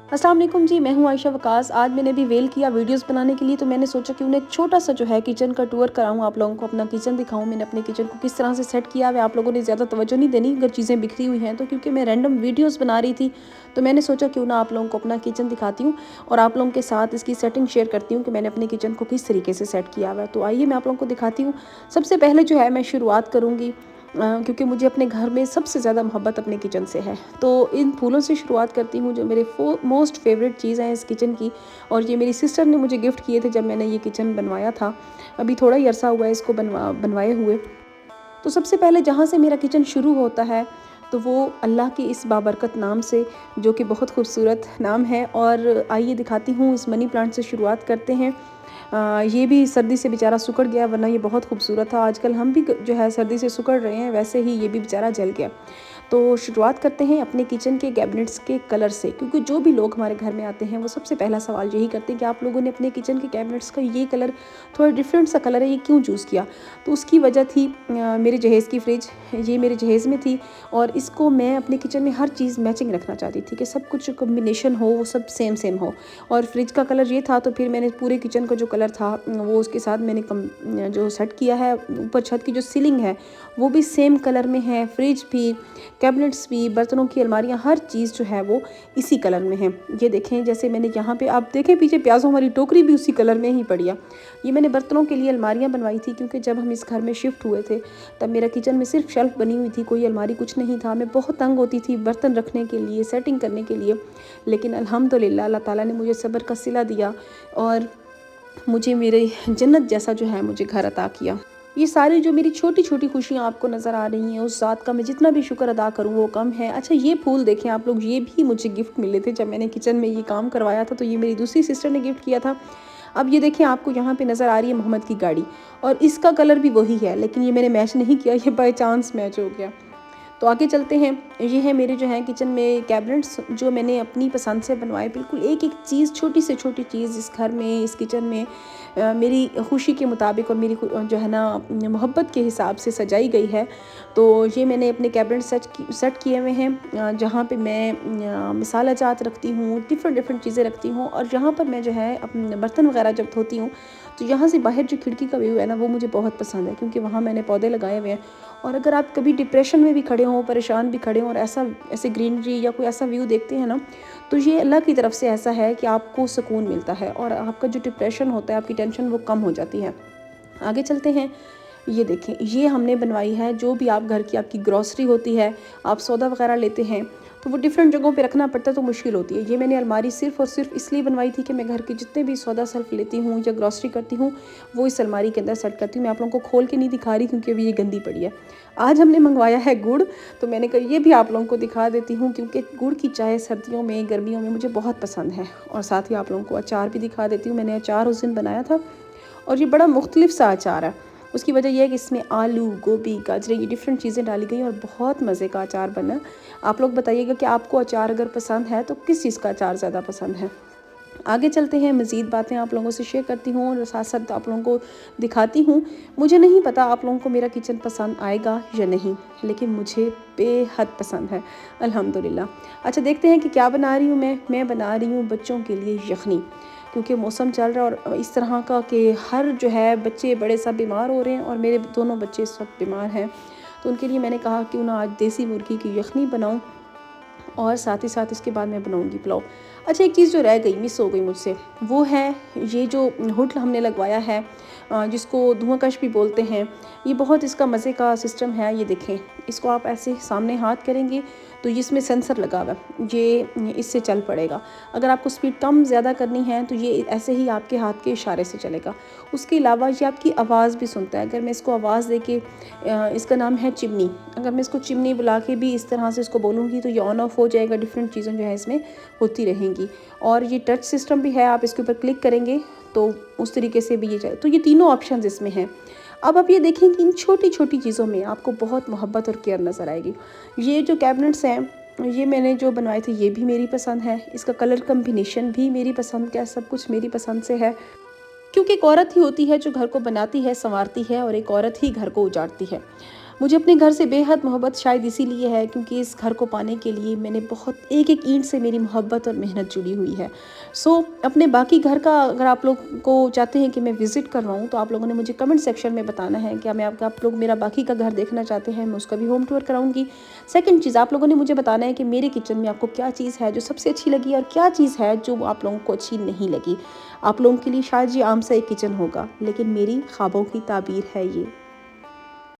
अस्सलाम वालेकुम जी, मैं हूँ आयशा वकास। आज मैंने भी वेल किया वीडियोस बनाने के लिए, तो मैंने सोचा कि उन्हें एक छोटा सा जो है किचन का टूर कराऊँ, आप लोगों को अपना किचन दिखाऊँ। मैंने अपने किचन को किस तरह से सेट किया है। आप लोगों ने ज़्यादा तवज्जो नहीं देनी अगर चीज़ें बिखरी हुई हैं तो, क्योंकि मैं रैंडम वीडियोस बना रही थी, तो मैंने सोचा क्यों ना आप लोगों को अपना किचन दिखाती हूँ और आप लोगों के साथ इसकी सेटिंग शेयर करती हूँ कि मैंने अपने किचन को किस तरीके से सेट किया हुआ है। तो आइए मैं आप लोगों को दिखाती हूँ। सबसे पहले जो है मैं शुरुआत करूँगी, क्योंकि मुझे अपने घर में सबसे ज़्यादा मोहब्बत अपने किचन से है, तो इन फूलों से शुरुआत करती हूँ जो मेरे मोस्ट फेवरेट चीज़ हैं इस किचन की। और ये मेरी सिस्टर ने मुझे गिफ्ट किए थे जब मैंने ये किचन बनवाया था। अभी थोड़ा ही अरसा हुआ है इसको बनवाए हुए। तो सबसे पहले जहाँ से मेरा किचन शुरू होता है, तो वो अल्लाह के इस बाबरकत नाम से, जो कि बहुत खूबसूरत नाम है। और आइए दिखाती हूँ, इस मनी प्लांट से शुरुआत करते हैं। ये भी सर्दी से बेचारा सिकुड़ गया, वरना ये बहुत खूबसूरत था। आजकल हम भी जो है सर्दी से सिकुड़ रहे हैं, वैसे ही ये भी बेचारा जल गया। तो शुरुआत करते हैं अपने किचन के कैबिनेट्स के कलर से, क्योंकि जो भी लोग हमारे घर में आते हैं वो सबसे पहला सवाल यही करते हैं कि आप लोगों ने अपने किचन के कैबिनेट्स का ये कलर, थोड़ा डिफरेंट सा कलर है, ये क्यों चूज़ किया। तो उसकी वजह थी मेरे जहेज़ की फ्रिज। ये मेरे जहेज़ में थी और इसको मैं अपने किचन में हर चीज़ मैचिंग रखना चाहती थी कि सब कुछ कॉम्बिनेशन हो, वो सब सेम सेम हो। और फ्रिज का कलर ये था, तो फिर मैंने पूरे किचन का जो कलर था वो उसके साथ मैंने जो सेट किया है। ऊपर छत की जो सीलिंग है वो भी सेम कलर में है, फ्रिज भी, कैबिनेट्स भी, बर्तनों की अलमारियाँ, हर चीज़ जो है वो इसी कलर में है। ये देखें, जैसे मैंने यहाँ पे आप देखें पीछे प्याज़ों वाली टोकरी भी उसी कलर में ही पड़ी है। ये मैंने बर्तनों के लिए अलमारियाँ बनवाई थी, क्योंकि जब हम इस घर में शिफ्ट हुए थे तब मेरा किचन में सिर्फ शेल्फ बनी हुई थी, कोई अलमारी कुछ नहीं था। मैं बहुत तंग होती थी बर्तन रखने के लिए, सेटिंग करने के लिए। लेकिन अल्हम्दुलिल्लाह अल्लाह ताला ने मुझे सब्र का सिला दिया और मुझे मेरे जन्नत जैसा जो है मुझे घर अता किया। ये सारी जो मेरी छोटी छोटी खुशियाँ आपको नज़र आ रही हैं, उस ज़ात का मैं जितना भी शुक्र अदा करूँ वो कम है। अच्छा, ये फूल देखें आप लोग, ये भी मुझे गिफ्ट मिले थे जब मैंने किचन में ये काम करवाया था, तो ये मेरी दूसरी सिस्टर ने गिफ्ट किया था। अब ये देखिए, आपको यहाँ पे नज़र आ रही है मोहम्मद की गाड़ी, और इसका कलर भी वही है, लेकिन ये मैंने मैच नहीं किया, ये बाय चांस मैच हो गया। तो आगे चलते हैं। ये है मेरे जो है किचन में कैबिनेट्स, जो मैंने अपनी पसंद से बनवाए। बिल्कुल एक एक चीज़, छोटी से छोटी चीज़ इस घर में, इस किचन में मेरी खुशी के मुताबिक और मेरी जो है ना मोहब्बत के हिसाब से सजाई गई है। तो ये मैंने अपने कैबिनेट सेट किए हुए हैं, जहाँ पे मैं मसाला जात रखती हूँ, डिफरेंट डिफरेंट चीज़ें रखती हूँ। और यहाँ पर मैं जो है अपने बर्तन वगैरह जब धोती हूँ, तो यहाँ से बाहर जो खिड़की का व्यू है ना, वो मुझे बहुत पसंद है, क्योंकि वहाँ मैंने पौधे लगाए हुए हैं। और अगर आप कभी डिप्रेशन में भी खड़े हों, परेशान भी खड़े हों, और ऐसे ग्रीनरी या कोई ऐसा व्यू देखते हैं ना, तो ये अल्लाह की तरफ से ऐसा है कि आपको सुकून मिलता है और आपका जो डिप्रेशन होता है, आपकी टेंशन वो कम हो जाती है। आगे चलते हैं। ये देखें, ये हमने बनवाई है, जो भी आप घर की आपकी ग्रॉसरी होती है, आप सौदा वगैरह लेते हैं, तो वो डिफरेंट जगहों पे रखना पड़ता है, तो मुश्किल होती है। ये मैंने अलमारी सिर्फ़ और सिर्फ इसलिए बनवाई थी कि मैं घर के जितने भी सौदा सर्फ लेती हूँ या ग्रॉसरी करती हूँ, वो इस अलमारी के अंदर सेट करती हूँ। मैं आप लोगों को खोल के नहीं दिखा रही, क्योंकि अभी ये गंदी पड़ी है। आज हमने मंगवाया है गुड़, तो मैंने कहा ये भी आप लोगों को दिखा देती हूँ, क्योंकि गुड़ की चाय सर्दियों में, गर्मियों में मुझे बहुत पसंद है। और साथ ही आप लोगों को अचार भी दिखा देती हूँ। मैंने अचार उस दिन बनाया था, और ये बड़ा मुख्तलिफ सा अचार है। उसकी वजह यह है कि इसमें आलू, गोभी, गाजरें, ये डिफरेंट चीज़ें डाली गई और बहुत मज़े का अचार बना। आप लोग बताइएगा कि आपको अचार अगर पसंद है तो किस चीज़ का अचार ज़्यादा पसंद है। आगे चलते हैं, मज़ीद बातें आप लोगों से शेयर करती हूँ और साथ साथ आप लोगों को दिखाती हूँ। मुझे नहीं पता आप लोगों को मेरा किचन पसंद आएगा या नहीं, लेकिन मुझे बेहद पसंद है अल्हम्दुलिल्लाह। अच्छा, देखते हैं कि क्या बना रही हूँ मैं बना रही हूँ बच्चों के लिए यखनी, क्योंकि मौसम चल रहा है और इस तरह का कि हर जो है बच्चे बड़े सब बीमार हो रहे हैं, और मेरे दोनों बच्चे इस वक्त बीमार हैं। तो उनके लिए मैंने कहा क्यों ना आज देसी मुर्गी की यखनी बनाऊँ, और साथ ही साथ इसके बाद मैं बनाऊंगी पुलाव। अच्छा, एक चीज़ जो रह गई, मिस हो गई मुझसे, वो है ये जो हुड हमने लगवाया है, जिसको धुआं कश भी बोलते हैं। ये बहुत इसका मज़े का सिस्टम है। ये देखें, इसको आप ऐसे सामने हाथ करेंगे तो इसमें सेंसर लगा हुआ है, ये इससे चल पड़ेगा। अगर आपको स्पीड कम ज़्यादा करनी है तो ये ऐसे ही आपके हाथ के इशारे से चलेगा। उसके अलावा ये आपकी आवाज़ भी सुनता है। अगर मैं इसको आवाज़ दे के, इसका नाम है चिमनी, अगर मैं इसको चिमनी बुला के भी इस तरह से इसको बोलूँगी तो ये ऑन ऑफ हो जाएगा। डिफरेंट चीज़ें जो है इसमें होती रहेंगी। और ये टच सिस्टम भी है, आप इसके ऊपर क्लिक करेंगे तो उस तरीके से भी ये जाए। तो ये तीनों ऑप्शन इसमें हैं। अब आप ये देखें कि इन छोटी छोटी चीज़ों में आपको बहुत मोहब्बत और केयर नज़र आएगी। ये जो कैबिनेट्स हैं, ये मैंने जो बनवाए थे, ये भी मेरी पसंद है। इसका कलर कम्बिनेशन भी मेरी पसंद का, सब कुछ मेरी पसंद से है। क्योंकि एक औरत ही होती है जो घर को बनाती है, संवारती है, और एक औरत ही घर को उजाड़ती है। मुझे अपने घर से बेहद मोहब्बत शायद इसीलिए है क्योंकि इस घर को पाने के लिए मैंने बहुत एक-एक ईंट से मेरी मोहब्बत और मेहनत जुड़ी हुई है। सो अपने बाकी घर का अगर आप लोग को चाहते हैं कि मैं विज़िट करवाऊँ तो आप लोगों ने मुझे कमेंट सेक्शन में बताना है। क्या मैं आपका आप लोग मेरा बाकी का घर देखना चाहते हैं, मैं उसका भी होम टूर कराऊँगी। सेकंड चीज़ आप लोगों ने मुझे बताना है कि मेरे किचन में आपको क्या चीज़ है जो सबसे अच्छी लगी और क्या चीज़ है जो आप लोगों को अच्छी नहीं लगी। आप लोगों के लिए शायद ये आम सा एक किचन होगा, लेकिन मेरी ख्वाबों की ताबीर है ये।